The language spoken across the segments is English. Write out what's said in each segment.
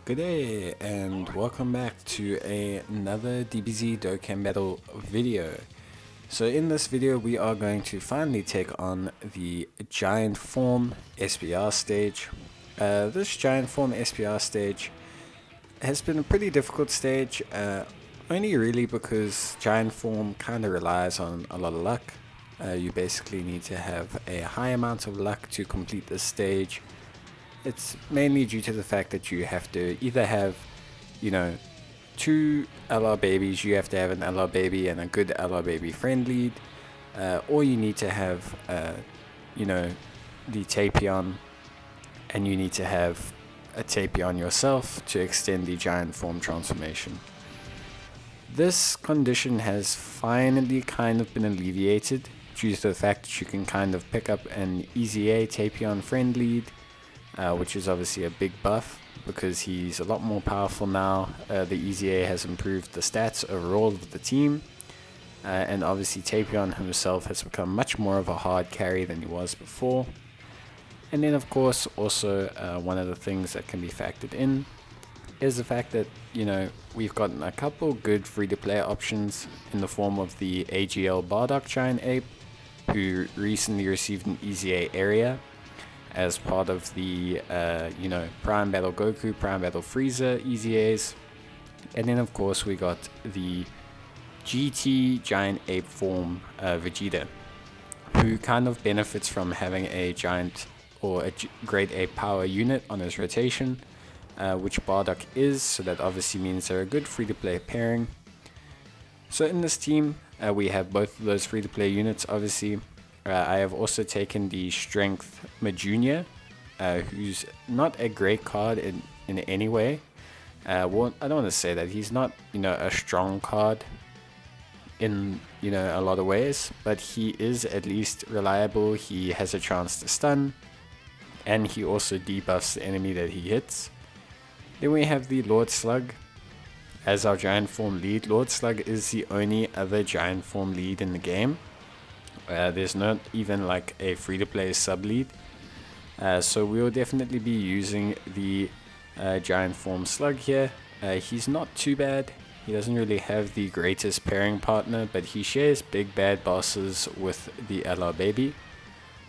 Good day and welcome back to another DBZ Dokkan Battle video. So in this video we are going to finally take on the Giant Form SPR stage. This Giant Form SPR stage has been a pretty difficult stage, only really because Giant Form kind of relies on a lot of luck. You basically need to have a high amount of luck to complete this stage. It's mainly due to the fact that you have to either have, two LR babies, you have to have an LR baby and a good LR baby friend lead, or you need to have, the Tapion, and you need to have a Tapion yourself to extend the Giant Form transformation. This condition has finally kind of been alleviated due to the fact that you can kind of pick up an EZA Tapion friend lead, which is obviously a big buff because he's a lot more powerful now. The EZA has improved the stats overall of the team, and obviously Tapion himself has become much more of a hard carry than he was before. And then of course also one of the things that can be factored in is the fact that we've gotten a couple good free-to-play options in the form of the AGL Bardock Giant Ape, who recently received an EZA area as part of the Prime Battle Goku, Prime Battle Frieza EZAs. And then of course we got the GT Giant Ape form Vegeta, who kind of benefits from having a giant or a great ape power unit on his rotation, which Bardock is, so that obviously means they're a good free-to-play pairing. So in this team we have both of those free-to-play units obviously. I have also taken the Strength Majunia, who's not a great card in any way. Well, I don't want to say that. He's not, a strong card in, a lot of ways, but he is at least reliable. He has a chance to stun, and he also debuffs the enemy that he hits. Then we have the Lord Slug as our Giant Form lead. Lord Slug is the only other Giant Form lead in the game. There's not even like a free-to-play sub-lead, so we'll definitely be using the Giant Form Slug here. He's not too bad. He doesn't really have the greatest pairing partner, but he shares big bad bosses with the LR Baby,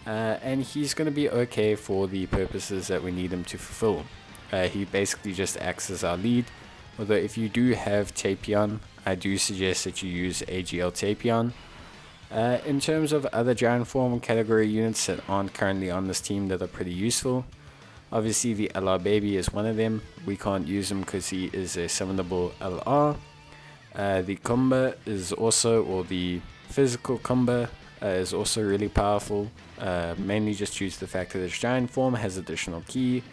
and he's going to be okay for the purposes that we need him to fulfill. He basically just acts as our lead, although if you do have Tapion, I do suggest that you use AGL Tapion. In terms of other Giant Form category units that aren't currently on this team that are pretty useful, obviously the LR Baby is one of them. We can't use him because he is a summonable LR. The Kumba is also, or the physical Kumba is also really powerful, mainly just due to the fact that his Giant Form has additional ki.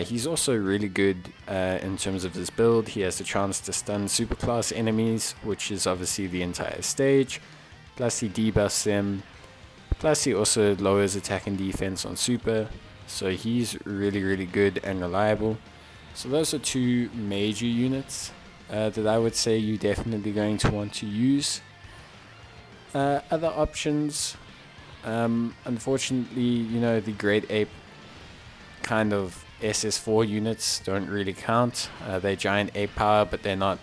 He's also really good in terms of his build. He has the chance to stun superclass enemies, which is obviously the entire stage. Plus he debuffs them, plus he also lowers attack and defense on super, so he's really good and reliable. So those are two major units that I would say you're definitely going to want to use. Other options, unfortunately, the Great Ape kind of SS4 units don't really count. They're Giant Ape power, but they're not,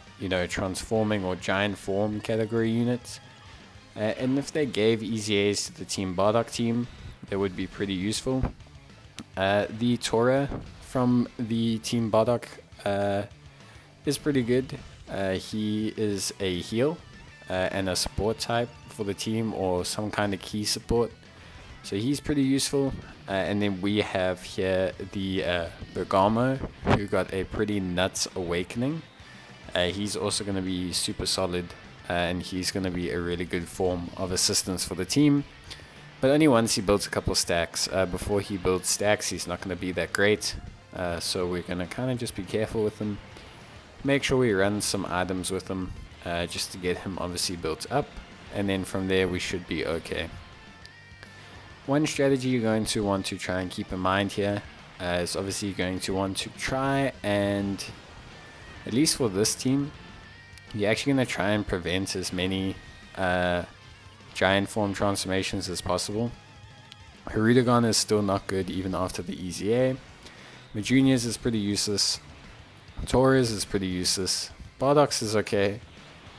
transforming or Giant Form category units. And if they gave EZAs to the Team Bardock team, that would be pretty useful. The Tora from the Team Bardock is pretty good. He is a heal and a support type for the team, or some kind of key support. So he's pretty useful. And then we have here the Bergamo, who got a pretty nuts awakening. He's also going to be super solid. And he's going to be a really good form of assistance for the team, but only once he builds a couple stacks. Before he builds stacks, he's not going to be that great, so we're going to kind of just be careful with him, make sure we run some items with him, just to get him obviously built up, and then from there we should be okay. One strategy you're going to want to try and keep in mind here is obviously you're going to want to try and, at least for this team, you're actually going to try and prevent as many Giant Form transformations as possible. Hirudegarn is still not good even after the EZA. Majunias is pretty useless. Taurus is pretty useless. Bardock's is okay.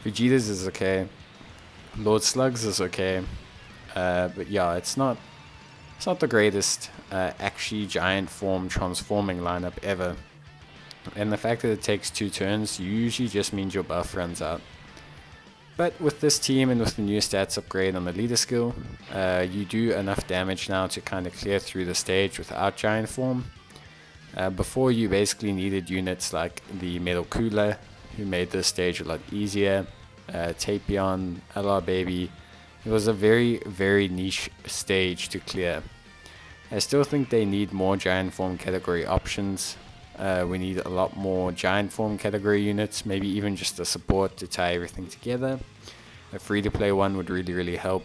Vegeta's is okay. Lord Slug's is okay. But yeah, it's not the greatest actually giant form transforming lineup ever. And the fact that it takes 2 turns usually just means your buff runs out. But with this team and with the new stats upgrade on the leader skill, you do enough damage now to kind of clear through the stage without giant form. Before, you basically needed units like the Metal Cooler, who made this stage a lot easier, Tapion, LR Baby. It was a very, very niche stage to clear. I still think they need more giant form category options. We need a lot more giant form category units, maybe even just a support to tie everything together. A free-to-play one would really, really help.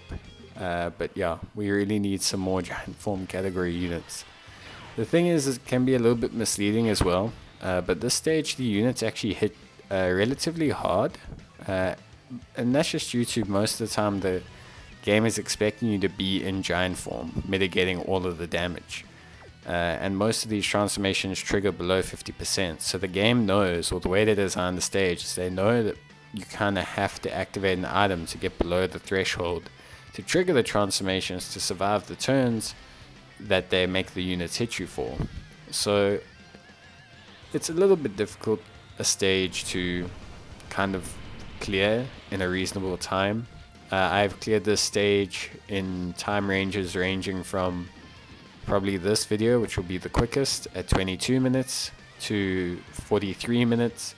But yeah, we really need some more giant form category units. The thing is, it can be a little bit misleading as well. But this stage, the units actually hit relatively hard. And that's just due to most of the time the game is expecting you to be in giant form, mitigating all of the damage. And most of these transformations trigger below 50%. So the game knows, or the way they design the stage is they know that you kind of have to activate an item to get below the threshold to trigger the transformations to survive the turns that they make the units hit you for. So it's a little bit difficult a stage to kind of clear in a reasonable time. I've cleared this stage in time ranges ranging from probably this video, which will be the quickest, at 22 minutes to 43 minutes.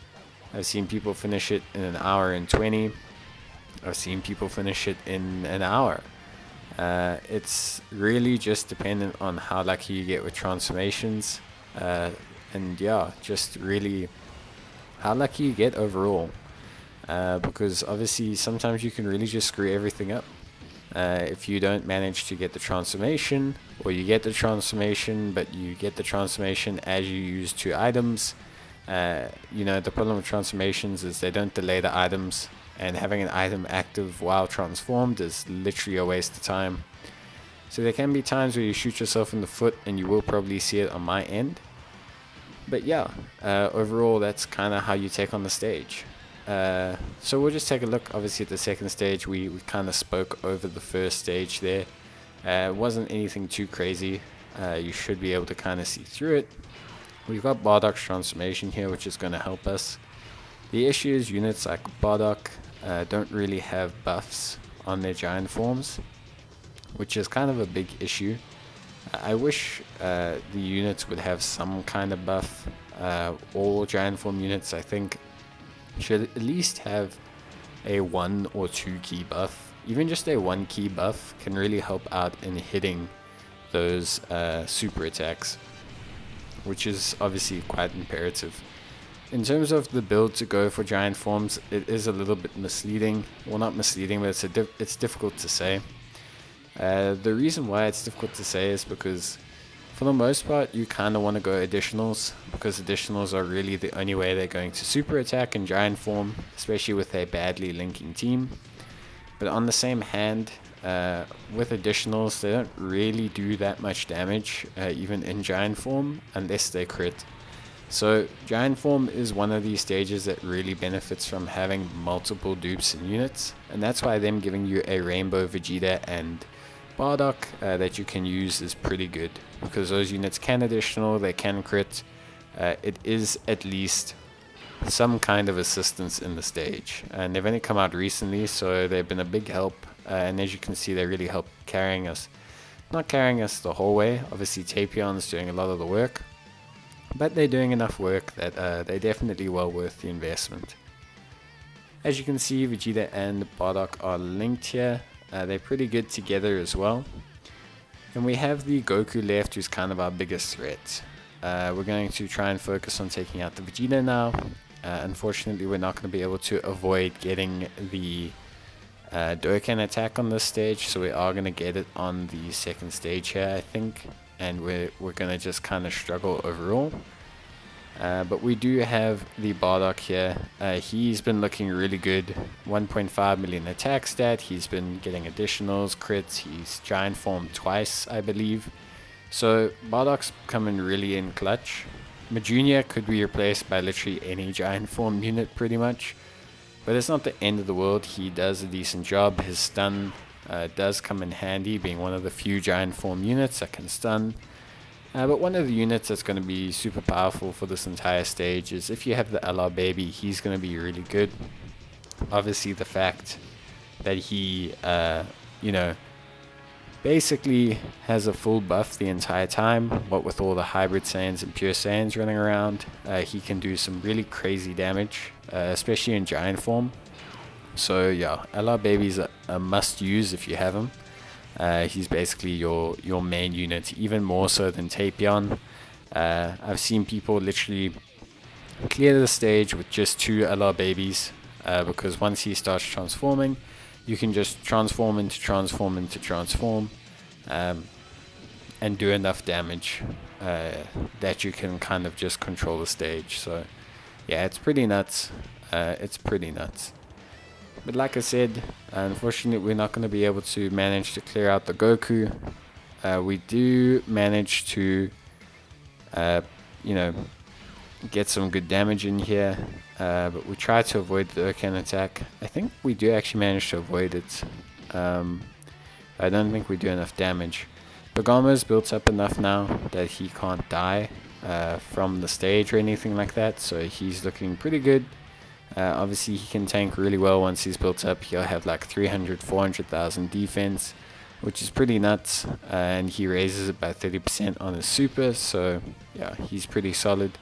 I've seen people finish it in 1 hour and 20. I've seen people finish it in an hour. It's really just dependent on how lucky you get with transformations, and yeah, just really how lucky you get overall, because obviously sometimes you can really just screw everything up. If you don't manage to get the transformation, or you get the transformation but you get the transformation as you use 2 items. You know, the problem with transformations is they don't delay the items, and having an item active while transformed is literally a waste of time. So there can be times where you shoot yourself in the foot, and you will probably see it on my end. But yeah, overall that's kind of how you take on the stage. So we'll just take a look obviously at the second stage. We kind of spoke over the first stage there. It wasn't anything too crazy. You should be able to kind of see through it. We've got Bardock's transformation here, which is going to help us. The issue is units like Bardock don't really have buffs on their giant forms, which is kind of a big issue. I wish the units would have some kind of buff. All giant form units, I think, should at least have a 1 or 2 key buff. Even just a 1 key buff can really help out in hitting those super attacks, which is obviously quite imperative. In terms of the build to go for giant forms, it is a little bit misleading. Well, not misleading, but it's difficult to say. The reason why it's difficult to say is because for the most part you kind of want to go additionals, because additionals are really the only way they're going to super attack in giant form, especially with a badly linking team. But on the same hand, with additionals, they don't really do that much damage, even in giant form, unless they crit. So giant form is one of these stages that really benefits from having multiple dupes and units, and that's why them giving you a Rainbow Vegeta and Bardock that you can use is pretty good, because those units can additional, they can crit. It is at least some kind of assistance in the stage, and they've only come out recently, so they've been a big help. And as you can see, they really help carrying us. Not carrying us the whole way, obviously Tapion's doing a lot of the work, but they're doing enough work that they're definitely well worth the investment. As you can see, Vegeta and Bardock are linked here. They're pretty good together as well. And we have the Goku left, who's kind of our biggest threat. We're going to try and focus on taking out the Vegeta now. Unfortunately, we're not going to be able to avoid getting the Dokkan attack on this stage, so we are going to get it on the second stage here, I think. And we're going to just kind of struggle overall. But we do have the Bardock here. He's been looking really good. 1.5 million attack stat. He's been getting additionals, crits. He's giant formed twice, I believe. So Bardock's coming really in clutch. Majunia could be replaced by literally any giant form unit pretty much, but it's not the end of the world. He does a decent job. His stun does come in handy, being one of the few giant form units that can stun. But one of the units that's going to be super powerful for this entire stage is if you have the LR baby, he's going to be really good. Obviously the fact that he, you know, basically has a full buff the entire time, what with all the hybrid Saiyans and pure Saiyans running around, he can do some really crazy damage, especially in giant form. So yeah, LR baby's a must use if you have him. He's basically your main unit, even more so than Tapion. I've seen people literally clear the stage with just 2 LR babies, because once he starts transforming, you can just transform into transform into transform, and do enough damage that you can kind of just control the stage. So yeah, it's pretty nuts. It's pretty nuts. But like I said, unfortunately we're not going to be able to manage to clear out the Goku. We do manage to, you know, get some good damage in here, but we try to avoid the Dokkan attack. I think we do actually manage to avoid it. I don't think we do enough damage. Bergamo's built up enough now that he can't die from the stage or anything like that, so he's looking pretty good. Obviously he can tank really well once he's built up. He'll have like 300,000-400,000 defense, which is pretty nuts, and he raises it by 30% on his super, so yeah, he's pretty solid.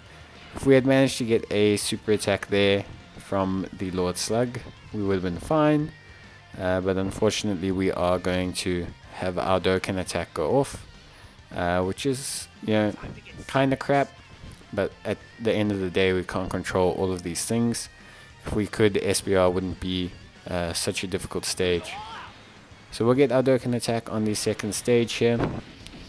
If we had managed to get a super attack there from the Lord Slug, we would have been fine, but unfortunately we are going to have our Dokkan attack go off, which is, you know, kind of crap, but at the end of the day we can't control all of these things. If we could, SBR wouldn't be such a difficult stage. So we'll get our Dokkan attack on the second stage here.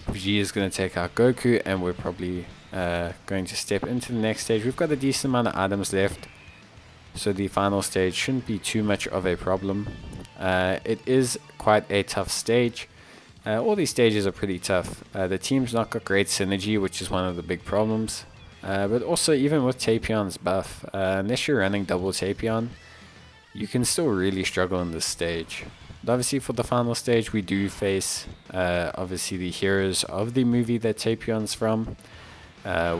Vegeta is going to take out Goku, and we're probably going to step into the next stage. We've got a decent amount of items left, so the final stage shouldn't be too much of a problem. It is quite a tough stage. All these stages are pretty tough. The team's not got great synergy, which is one of the big problems. But also, even with Tapion's buff, unless you're running double Tapion, you can still really struggle in this stage. But obviously for the final stage we do face obviously the heroes of the movie that Tapion's from,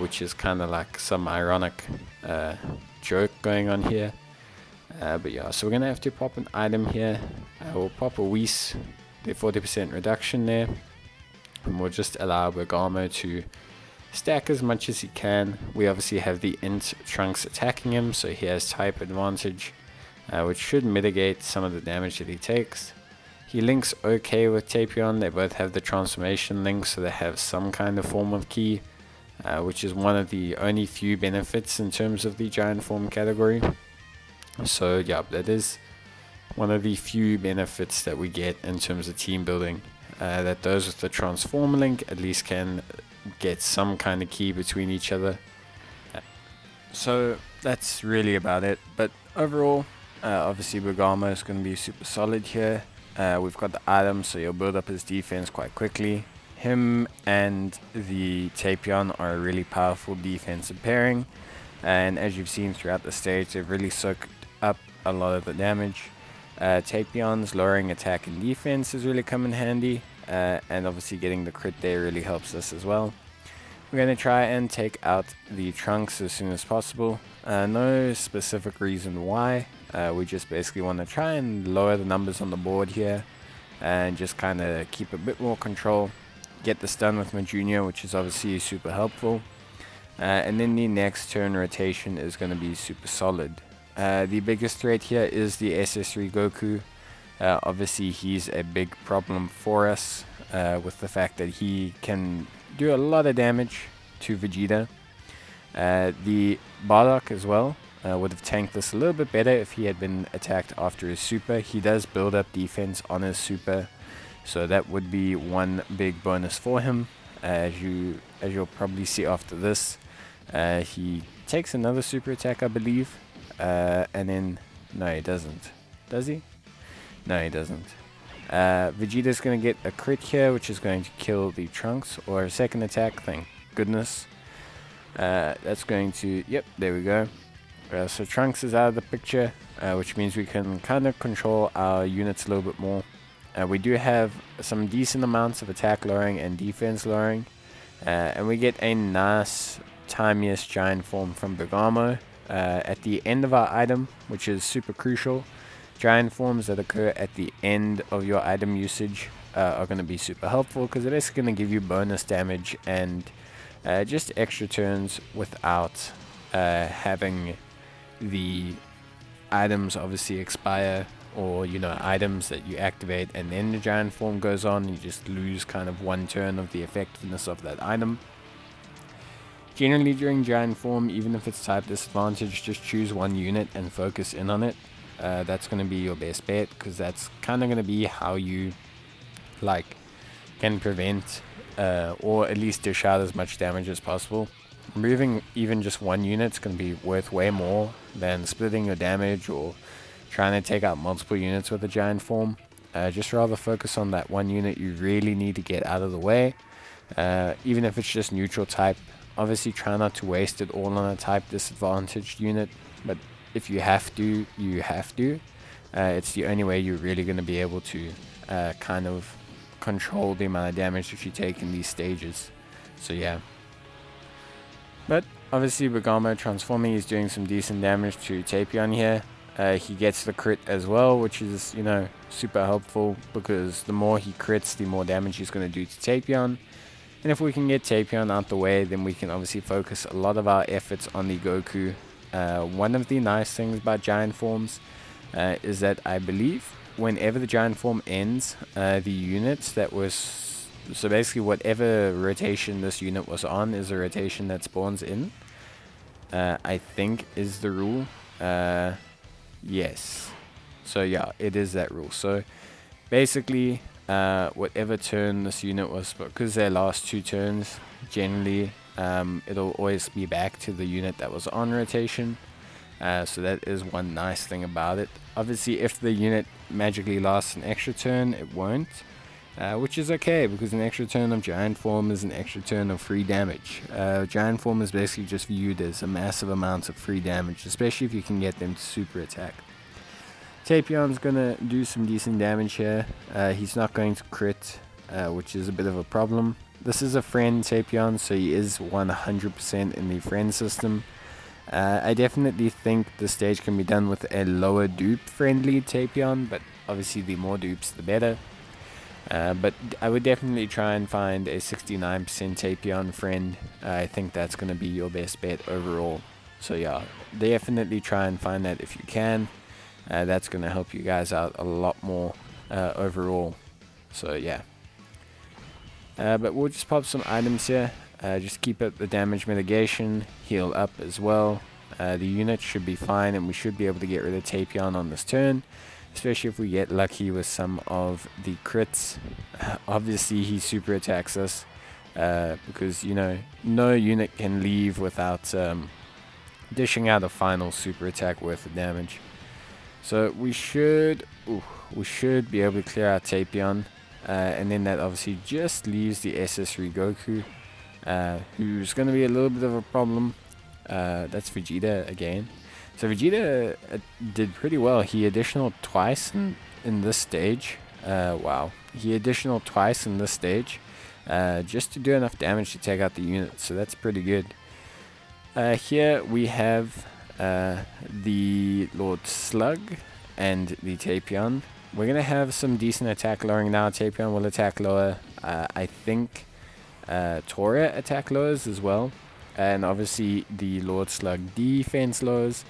which is kind of like some ironic joke going on here. But yeah, so we're going to have to pop an item here. We'll pop a Whis, the 40% reduction there, and we'll just allow Bergamo to stack as much as he can. We obviously have the Int Trunks attacking him, so he has type advantage, which should mitigate some of the damage that he takes. He links okay with Tapion. They both have the transformation link, so they have some kind of form of key, which is one of the only few benefits in terms of the giant form category. So yeah, that is one of the few benefits that we get in terms of team building, that those with the transform link at least can get some kind of key between each other. So that's really about it. But overall, obviously Bergamo is going to be super solid here. We've got the items, so he'll build up his defense quite quickly. Him and the Tapion are a really powerful defensive pairing, and as you've seen throughout the stage, they've really soaked up a lot of the damage. Tapion's lowering attack and defense has really come in handy, and obviously getting the crit there really helps us as well. We're going to try and take out the Trunks as soon as possible. No specific reason why. We just basically want to try and lower the numbers on the board here and just kind of keep a bit more control. Get the stun with my junior, which is obviously super helpful. And then the next turn rotation is going to be super solid. The biggest threat here is the SS3 Goku. Obviously he's a big problem for us, with the fact that he can do a lot of damage to Vegeta. The Bardock as well would have tanked this a little bit better if he had been attacked after his super. He does build up defense on his super, so that would be one big bonus for him. As you'll probably see after this, he takes another super attack, I believe, and then no, he doesn't. Does he? No, he doesn't. Vegeta's going to get a crit here, which is going to kill the Trunks, or a second attack, thank goodness. That's going to, yep, there we go. So Trunks is out of the picture, which means we can kind of control our units a little bit more. We do have some decent amounts of attack lowering and defense lowering, and we get a nice Timeous giant form from Bergamo at the end of our item, which is super crucial. Giant forms that occur at the end of your item usage are going to be super helpful, because they're basically going to give you bonus damage and just extra turns without having the items obviously expire, or you know, items that you activate and then the giant form goes on, you just lose kind of one turn of the effectiveness of that item. Generally during giant form, even if it's type disadvantage, just choose one unit and focus in on it. That's going to be your best bet, because that's kind of going to be how you like can prevent or at least dish out as much damage as possible. Removing even just one unit is going to be worth way more than splitting your damage or trying to take out multiple units with a giant form. Just rather focus on that one unit you really need to get out of the way, even if it's just neutral type. Obviously try not to waste it all on a type disadvantaged unit, but if you have to, you have to. It's the only way you're really going to be able to kind of control the amount of damage that you take in these stages. So yeah. But obviously Bergamo transforming is doing some decent damage to Tapion here. He gets the crit as well, which is, you know, super helpful, because the more he crits, the more damage he's going to do to Tapion. And if we can get Tapion out the way, then we can obviously focus a lot of our efforts on the Goku. One of the nice things about giant forms is that I believe whenever the giant form ends, the units that was, so basically whatever rotation this unit was on is a rotation that spawns in, I think is the rule. Yes, so yeah, it is that rule. So basically whatever turn this unit was, because their last two turns, generally it'll always be back to the unit that was on rotation. So that is one nice thing about it. Obviously if the unit magically lasts an extra turn, it won't, which is okay, because an extra turn of giant form is an extra turn of free damage. Giant form is basically just viewed as a massive amount of free damage, especially if you can get them to super attack. Tapion's gonna do some decent damage here. He's not going to crit, which is a bit of a problem. This is a friend Tapion, so he is 100% in the friend system. I definitely think the stage can be done with a lower dupe friendly Tapion, but obviously the more dupes the better. But I would definitely try and find a 69% Tapion friend. I think that's going to be your best bet overall. So yeah, definitely try and find that if you can. That's going to help you guys out a lot more overall. So yeah. But we'll just pop some items here. Just keep up the damage mitigation, heal up as well. The unit should be fine, and we should be able to get rid of Tapion on this turn, especially if we get lucky with some of the crits. Obviously he super attacks us, because, you know, no unit can leave without dishing out a final super attack worth of damage. So we should be able to clear out Tapion, and then that obviously just leaves the SS3 Goku, who's going to be a little bit of a problem. That's Vegeta again. So Vegeta did pretty well. He additional twice in this stage. Wow. He additional twice in this stage, just to do enough damage to take out the unit. So that's pretty good. Here we have the Lord Slug and the Tapion. We're going to have some decent attack lowering now. Tapion will attack lower. I think Tora attack lowers as well. And obviously the Lord Slug defense lowers.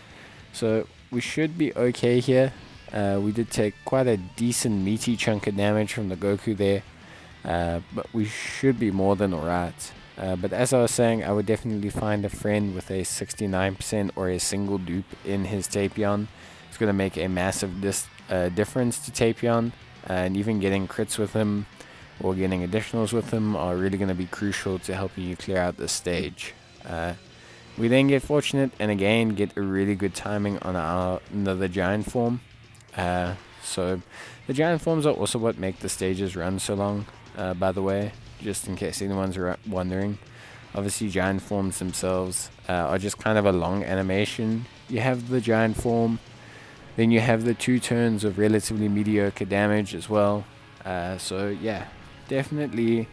So we should be okay here. We did take quite a decent meaty chunk of damage from the Goku there. But we should be more than alright. But as I was saying, I would definitely find a friend with a 69% or a single dupe in his Tapion. It's going to make a massive difference to Tapion. And even getting crits with him or getting additionals with him are really going to be crucial to helping you clear out this stage. We then get fortunate and again get a really good timing on another giant form. So the giant forms are also what make the stages run so long, by the way, just in case anyone's wondering. Obviously, giant forms themselves are just kind of a long animation. You have the giant form, then you have the 2 turns of relatively mediocre damage as well. So yeah, definitely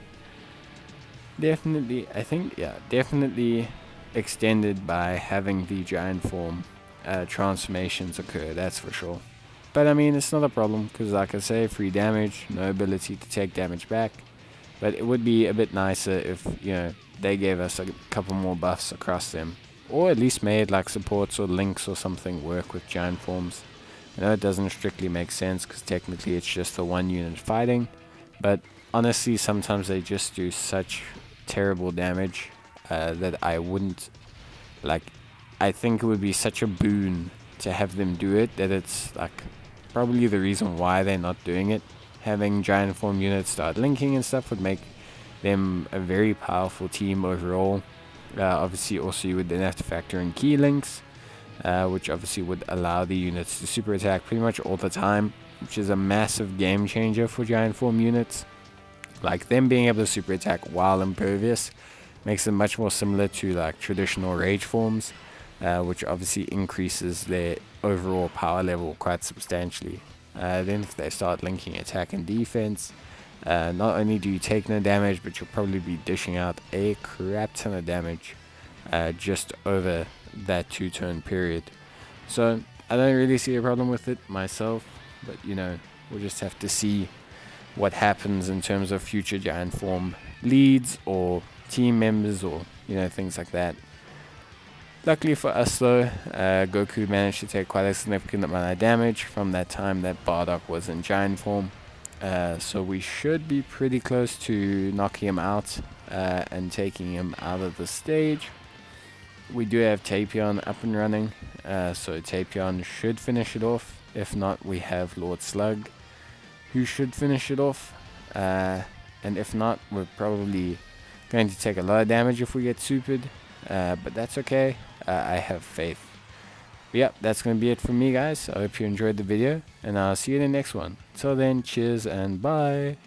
I think, yeah, definitely extended by having the giant form transformations occur, that's for sure. But I mean, it's not a problem because, like I say, free damage, no ability to take damage back. But it would be a bit nicer if, you know, they gave us a couple more buffs across them, or at least made like supports or links or something work with giant forms. I know it doesn't strictly make sense because technically it's just the 1 unit fighting, but honestly sometimes they just do such terrible damage that I wouldn't, like, I think it would be such a boon to have them do it that it's like probably the reason why they're not doing it. Having giant form units start linking and stuff would make them a very powerful team overall. Obviously also you would then have to factor in key links, which obviously would allow the units to super attack pretty much all the time, which is a massive game changer for giant form units. Like, them being able to super attack while impervious makes them much more similar to like traditional rage forms, which obviously increases their overall power level quite substantially. Then if they start linking attack and defense, not only do you take no damage, but you'll probably be dishing out a crap ton of damage just over that 2 turn period. So I don't really see a problem with it myself, but you know, we'll just have to see what happens in terms of future giant form leads or team members, or you know, things like that. Luckily for us though, Goku managed to take quite a significant amount of damage from that time that Bardock was in giant form. So we should be pretty close to knocking him out and taking him out of the stage. We do have Tapion up and running, so Tapion should finish it off. If not, we have Lord Slug, who should finish it off. And if not, we're probably going to take a lot of damage if we get supered, but that's okay. I have faith. But yep, that's going to be it from me, guys. I hope you enjoyed the video, and I'll see you in the next one. Till then, cheers and bye.